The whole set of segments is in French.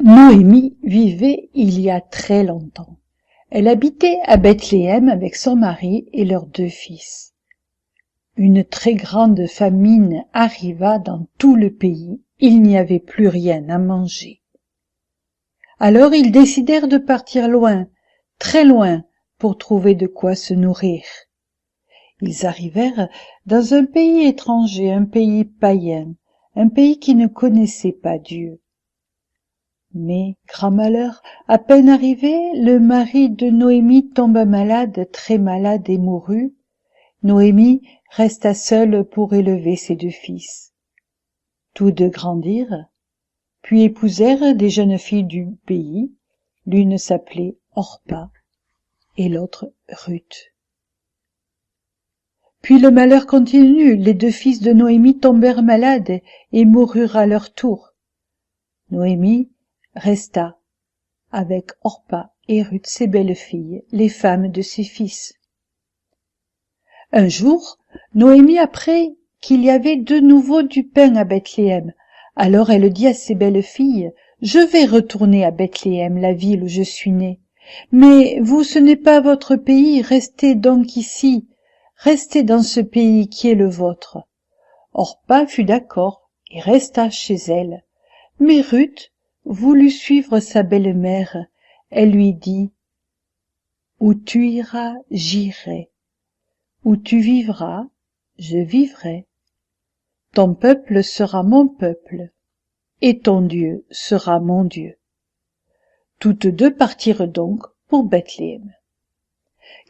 Noémie vivait il y a très longtemps. Elle habitait à Bethléem avec son mari et leurs 2 fils. Une très grande famine arriva dans tout le pays, il n'y avait plus rien à manger. Alors ils décidèrent de partir loin, très loin, pour trouver de quoi se nourrir. Ils arrivèrent dans un pays étranger, un pays païen, un pays qui ne connaissait pas Dieu. Mais, grand malheur, à peine arrivé, le mari de Noémie tomba malade, très malade et mourut. Noémie resta seule pour élever ses 2 fils. Tous 2 grandirent, puis épousèrent des jeunes filles du pays. L'une s'appelait Orpa et l'autre Ruth. Puis le malheur continue, les 2 fils de Noémie tombèrent malades et moururent à leur tour. Noémie resta avec Orpa et Ruth, ses belles filles, les femmes de ses fils. Un jour, Noémie apprit qu'il y avait de nouveau du pain à Bethléem. Alors elle dit à ses belles filles, « Je vais retourner à Bethléem, la ville où je suis née. Mais vous, ce n'est pas votre pays, restez donc ici, restez dans ce pays qui est le vôtre. » Orpa fut d'accord et resta chez elle. Mais Ruth voulut suivre sa belle-mère. Elle lui dit, « Où tu iras, j'irai. Où tu vivras, je vivrai. Ton peuple sera mon peuple, et ton Dieu sera mon Dieu. » Toutes 2 partirent donc pour Bethléem.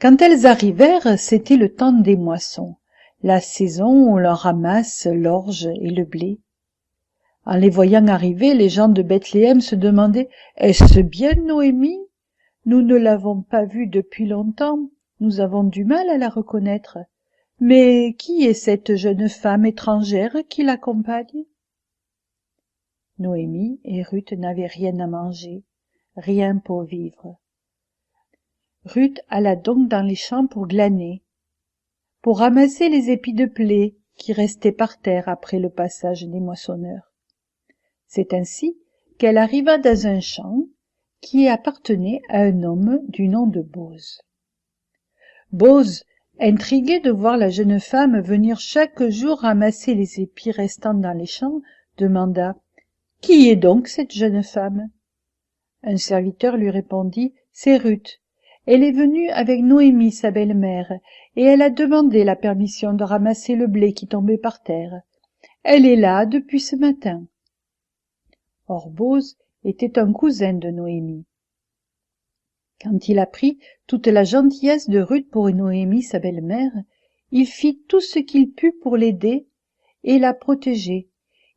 Quand elles arrivèrent, c'était le temps des moissons, la saison où l'on ramasse l'orge et le blé. En les voyant arriver, les gens de Bethléem se demandaient « Est-ce bien Noémie ? Nous ne l'avons pas vue depuis longtemps, nous avons du mal à la reconnaître. Mais qui est cette jeune femme étrangère qui l'accompagne ?» Noémie et Ruth n'avaient rien à manger, rien pour vivre. Ruth alla donc dans les champs pour glaner, pour ramasser les épis de blé qui restaient par terre après le passage des moissonneurs. C'est ainsi qu'elle arriva dans un champ qui appartenait à un homme du nom de Boz. Boz, intrigué de voir la jeune femme venir chaque jour ramasser les épis restants dans les champs, demanda « Qui est donc cette jeune femme ?» Un serviteur lui répondit « C'est Ruth. Elle est venue avec Noémie, sa belle-mère, et elle a demandé la permission de ramasser le blé qui tombait par terre. Elle est là depuis ce matin. » Or Boz était un cousin de Noémie. Quand il apprit toute la gentillesse de Ruth pour Noémie, sa belle-mère, il fit tout ce qu'il put pour l'aider et la protéger.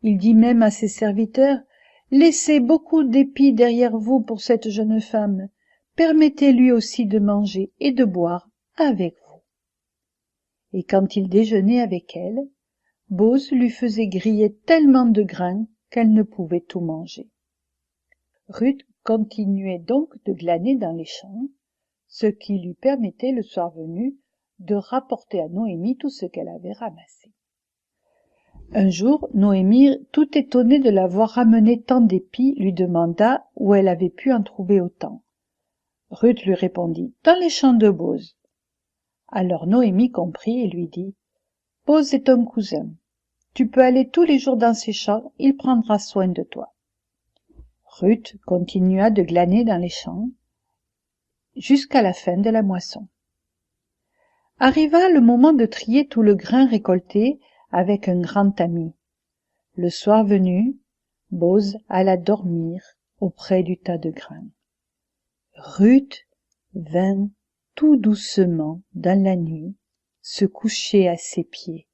Il dit même à ses serviteurs « Laissez beaucoup d'épis derrière vous pour cette jeune femme. Permettez-lui aussi de manger et de boire avec vous. » Et quand il déjeunait avec elle, Boz lui faisait griller tellement de grains qu'elle ne pouvait tout manger. Ruth continuait donc de glaner dans les champs, ce qui lui permettait le soir venu de rapporter à Noémie tout ce qu'elle avait ramassé. Un jour, Noémie, tout étonnée de la voir ramener tant d'épis, lui demanda où elle avait pu en trouver autant. Ruth lui répondit « Dans les champs de Boz. » Alors Noémie comprit et lui dit « Boz est un cousin. Tu peux aller tous les jours dans ses champs, il prendra soin de toi. » Ruth continua de glaner dans les champs jusqu'à la fin de la moisson. Arriva le moment de trier tout le grain récolté avec un grand tamis. Le soir venu, Boz alla dormir auprès du tas de grains. Ruth vint tout doucement dans la nuit se coucher à ses pieds.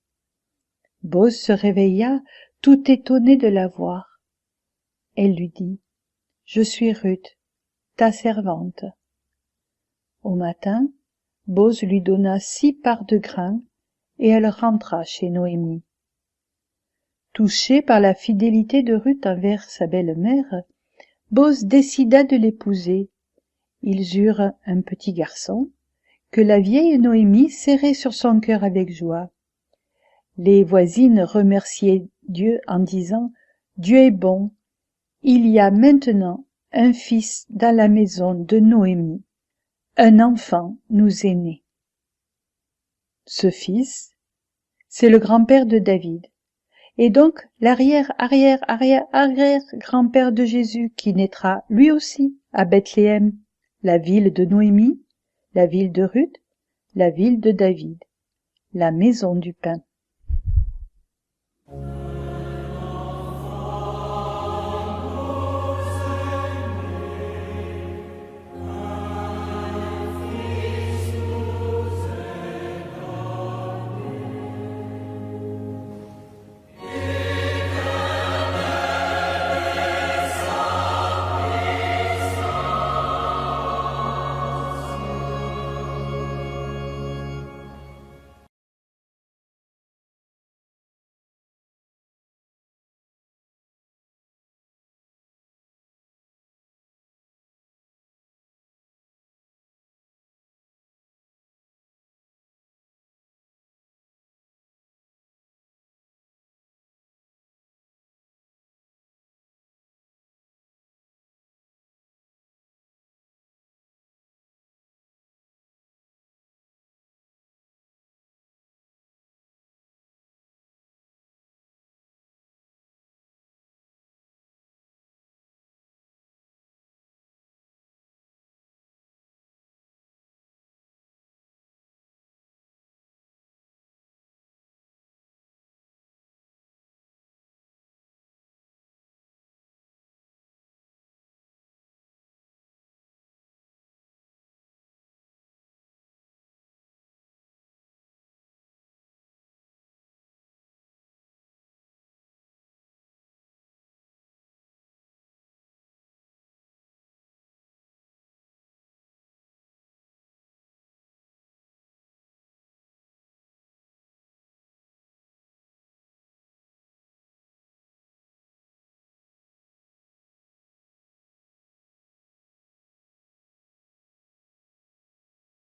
Boz se réveilla tout étonné de la voir. Elle lui dit « Je suis Ruth, ta servante. » Au matin, Boz lui donna 6 parts de grains et elle rentra chez Noémie. Touché par la fidélité de Ruth envers sa belle-mère, Boz décida de l'épouser. Ils eurent un petit garçon que la vieille Noémie serrait sur son cœur avec joie. Les voisines remerciaient Dieu en disant « Dieu est bon, il y a maintenant un fils dans la maison de Noémie, un enfant nous est né. Ce fils, c'est le grand-père de David, et donc l'arrière-arrière-arrière-arrière-grand-père de Jésus qui naîtra lui aussi à Bethléem, la ville de Noémie, la ville de Ruth, la ville de David, la maison du pain.